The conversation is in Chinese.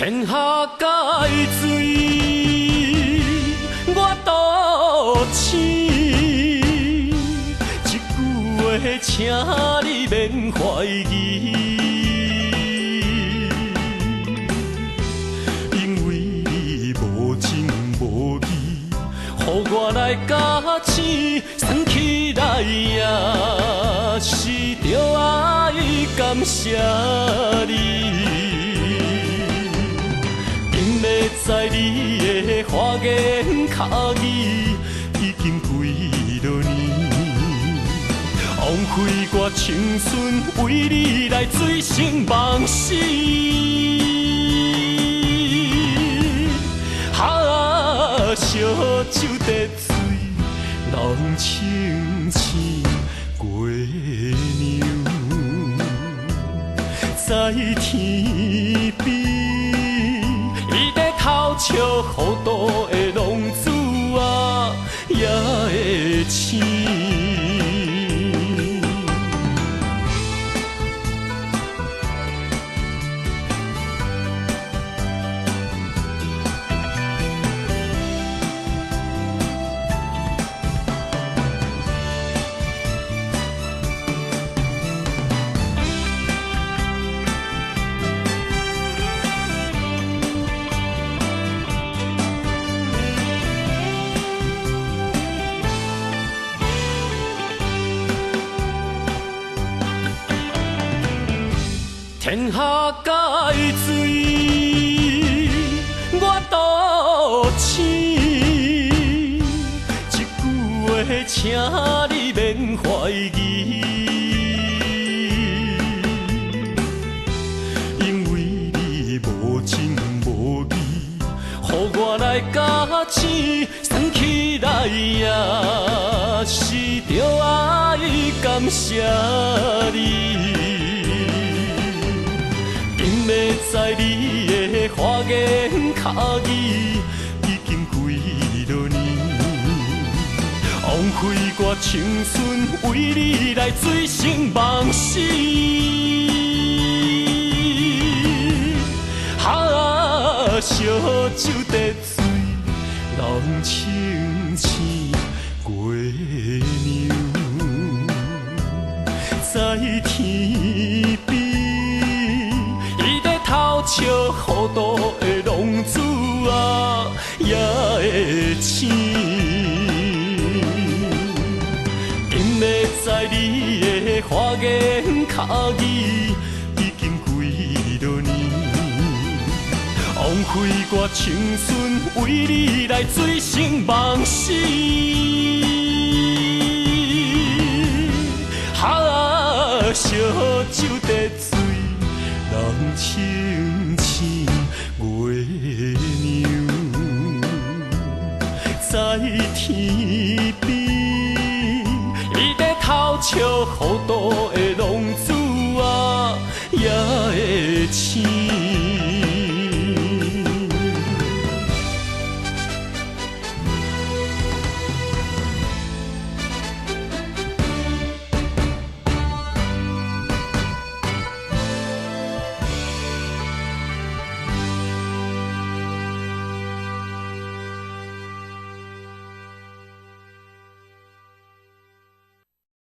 天下界水，我独醒。一句话，请你免怀疑，因为你无情无义，予我来加醒，算起来也是着爱感谢你。在你的花言巧语，已经几落年，枉费我青春为你来醉生梦死。烧酒滴水，人清醒过娘，在天边。偷笑糊涂的浪子啊，也会醒。天下界水，我独醒。一句话，请你免怀疑，因为你无情无义，予我来加醒，算起来也是着爱感谢你。在你的花言巧语，已经几落年，枉费我青春为你来醉生梦死。烧酒滴水，人清醒过娘，在天边。偷笑糊涂的浪子啊，也会醒。今日在你的花言巧语，已经几落年，枉费我青春为你来醉生梦死。烧酒滴水。人清醒月娘，在天边，伊在偷笑糊涂。